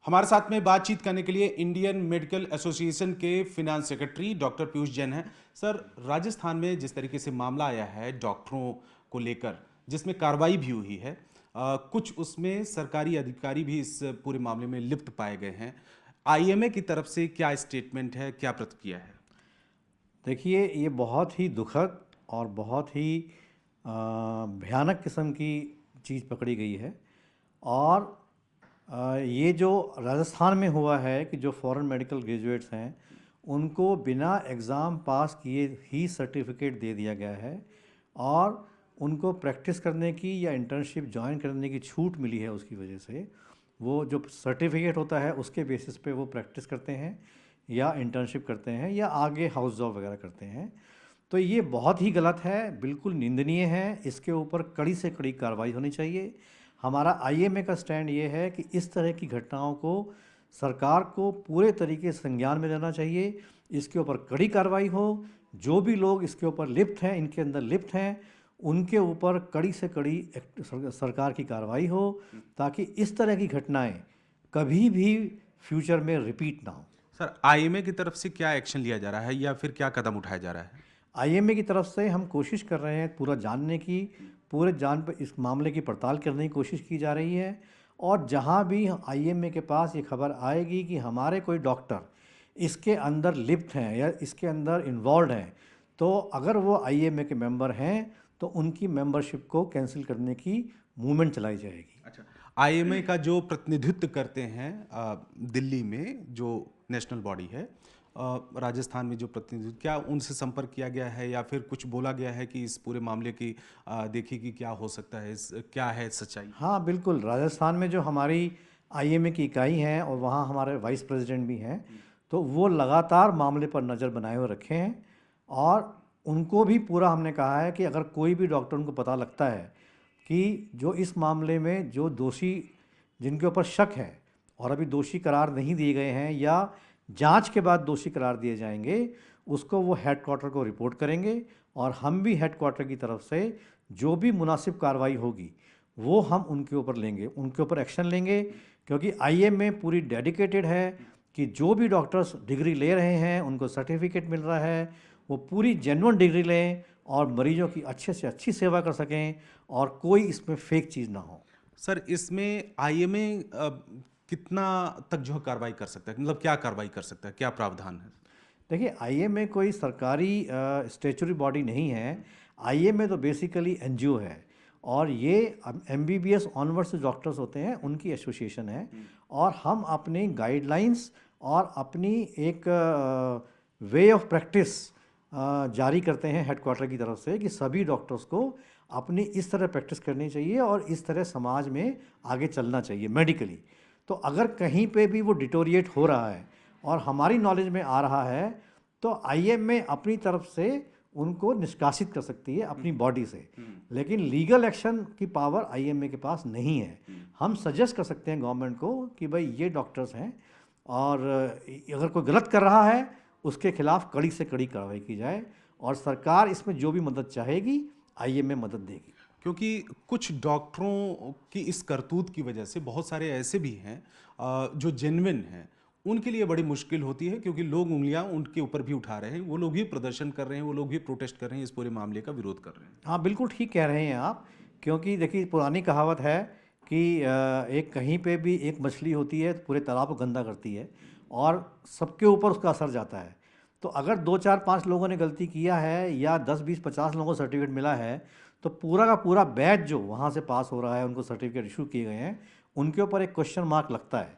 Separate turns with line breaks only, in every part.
हमारे साथ में बातचीत करने के लिए इंडियन मेडिकल एसोसिएशन के finance secretary doctor Piyush Jain हैं। सर, राजस्थान में जिस तरीके से मामला आया है डॉक्टरों को लेकर, जिसमें कार्रवाई भी हुई है, कुछ उसमें सरकारी अधिकारी भी इस पूरे मामले में लिप्त पाए गए हैं। आईएमए की तरफ से क्या स्टेटमेंट है, क्या प्रतिक्रिया है?
देखिए, ये बहुत ही दुखद और बहुत ही भयानक किस्म की चीज़ पकड़ी गई है। और ये जो राजस्थान में हुआ है कि जो फॉरेन मेडिकल ग्रेजुएट्स हैं उनको बिना एग्ज़ाम पास किए ही सर्टिफिकेट दे दिया गया है और उनको प्रैक्टिस करने की या इंटर्नशिप ज्वाइन करने की छूट मिली है। उसकी वजह से वो जो सर्टिफिकेट होता है उसके बेसिस पे वो प्रैक्टिस करते हैं या इंटर्नशिप करते हैं या आगे हाउस जॉब वगैरह करते हैं। तो ये बहुत ही गलत है, बिल्कुल निंदनीय है। इसके ऊपर कड़ी से कड़ी कार्रवाई होनी चाहिए। हमारा आईएमए का स्टैंड ये है कि इस तरह की घटनाओं को सरकार को पूरे तरीके से संज्ञान में लेना चाहिए, इसके ऊपर कड़ी कार्रवाई हो। जो भी लोग इसके ऊपर लिप्त हैं, इनके अंदर लिप्त हैं, उनके ऊपर कड़ी से कड़ी सरकार की कार्रवाई हो, ताकि इस तरह की घटनाएं कभी भी फ्यूचर में रिपीट ना हो।
सर, आईएमए की तरफ से क्या एक्शन लिया जा रहा है या फिर क्या कदम उठाया जा रहा है?
आईएमए की तरफ से हम कोशिश कर रहे हैं पूरा जानने की, पूरे जान पर इस मामले की पड़ताल करने की कोशिश की जा रही है। और जहां भी आईएमए के पास ये खबर आएगी कि हमारे कोई डॉक्टर इसके अंदर लिप्त हैं या इसके अंदर इन्वॉल्व हैं, तो अगर वो आईएमए के मेंबर हैं तो उनकी मेंबरशिप को कैंसिल करने की मूवमेंट चलाई जाएगी।
अच्छा, आईएमए का जो प्रतिनिधित्व करते हैं दिल्ली में जो नेशनल बॉडी है, राजस्थान में जो प्रतिनिधित्व, क्या उनसे संपर्क किया गया है या फिर कुछ बोला गया है कि इस पूरे मामले की देखिए कि क्या हो सकता है, क्या है सच्चाई?
हाँ बिल्कुल, राजस्थान में जो हमारी आईएमए की इकाई है और वहाँ हमारे वाइस प्रेसिडेंट भी हैं, तो वो लगातार मामले पर नज़र बनाए हुए रखे हैं। और उनको भी पूरा हमने कहा है कि अगर कोई भी डॉक्टर उनको पता लगता है कि जो इस मामले में जो दोषी, जिनके ऊपर शक है और अभी दोषी करार नहीं दिए गए हैं या जांच के बाद दोषी करार दिए जाएंगे, उसको वो हेडक्वार्टर को रिपोर्ट करेंगे और हम भी हेडक्वार्टर की तरफ से जो भी मुनासिब कार्रवाई होगी वो हम उनके ऊपर लेंगे, उनके ऊपर एक्शन लेंगे। क्योंकि आईएमए पूरी डेडिकेटेड है कि जो भी डॉक्टर्स डिग्री ले रहे हैं उनको सर्टिफिकेट मिल रहा है, वो पूरी जेन्युइन डिग्री लें और मरीजों की अच्छे से अच्छी सेवा कर सकें और कोई इसमें फेक चीज़ ना हो।
सर, इसमें आईएमए कितना तक जो है कार्रवाई कर सकता है, मतलब क्या कार्रवाई कर सकता है, क्या प्रावधान है?
देखिए, आईएमए कोई सरकारी स्टेचुरी बॉडी नहीं है। आईएमए तो बेसिकली एनजीओ है और ये एमबीबीएस ऑनवर्ड्स जो डॉक्टर्स होते हैं उनकी एसोसिएशन है। और हम अपनी गाइडलाइंस और अपनी एक वे ऑफ प्रैक्टिस जारी करते हैं हेडक्वार्टर की तरफ से कि सभी डॉक्टर्स को अपनी इस तरह प्रैक्टिस करनी चाहिए और इस तरह समाज में आगे चलना चाहिए मेडिकली। तो अगर कहीं पे भी वो डिटोरिएट हो रहा है और हमारी नॉलेज में आ रहा है, तो आईएमए अपनी तरफ से उनको निष्कासित कर सकती है अपनी बॉडी से। लेकिन लीगल एक्शन की पावर आईएमए के पास नहीं है। हम सजेस्ट कर सकते हैं गवर्नमेंट को कि भाई ये डॉक्टर्स हैं और अगर कोई गलत कर रहा है उसके खिलाफ कड़ी से कड़ी कार्रवाई की जाए और सरकार इसमें जो भी मदद चाहेगी आईएमए मदद देगी।
क्योंकि कुछ डॉक्टरों की इस करतूत की वजह से बहुत सारे ऐसे भी हैं जो जेन्युइन हैं, उनके लिए बड़ी मुश्किल होती है, क्योंकि लोग उंगलियां उनके ऊपर भी उठा रहे हैं, वो लोग भी प्रदर्शन कर रहे हैं, वो लोग भी प्रोटेस्ट कर रहे हैं, इस पूरे मामले का विरोध कर रहे हैं।
हाँ बिल्कुल ठीक कह रहे हैं आप। क्योंकि देखिए, पुरानी कहावत है कि एक कहीं पे भी एक मछली होती है तो पूरे तालाब को गंदा करती है और सबके ऊपर उसका असर जाता है। तो अगर 2 4 5 लोगों ने गलती किया है या 10 20 50 लोगों को सर्टिफिकेट मिला है, तो पूरा का पूरा बैच जो वहाँ से पास हो रहा है, उनको सर्टिफिकेट इशू किए गए हैं, उनके ऊपर एक क्वेश्चन मार्क लगता है।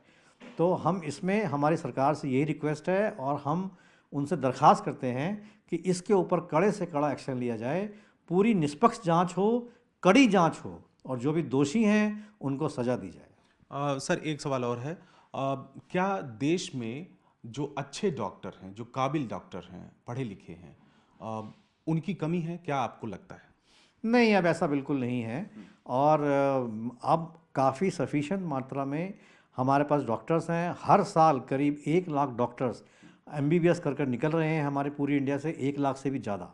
तो हम इसमें हमारी सरकार से यही रिक्वेस्ट है और हम उनसे दरख्वास्त करते हैं कि इसके ऊपर कड़े से कड़ा एक्शन लिया जाए, पूरी निष्पक्ष जांच हो, कड़ी जांच हो और जो भी दोषी हैं उनको सज़ा दी जाए।
सर, एक सवाल और है। क्या देश में जो अच्छे डॉक्टर हैं, जो काबिल डॉक्टर हैं, पढ़े लिखे हैं, उनकी कमी है, क्या आपको लगता है?
नहीं, अब ऐसा बिल्कुल नहीं है। और अब काफ़ी सफिशेंट मात्रा में हमारे पास डॉक्टर्स हैं। हर साल करीब 1 लाख डॉक्टर्स एमबीबीएस कर कर निकल रहे हैं हमारे पूरी इंडिया से, 1 लाख से भी ज़्यादा।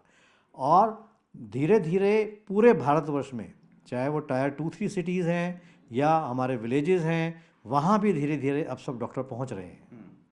और धीरे धीरे पूरे भारतवर्ष में, चाहे वो टायर 2 3 सिटीज़ हैं या हमारे विलेजेस हैं, वहाँ भी धीरे धीरे अब सब डॉक्टर पहुँच रहे हैं।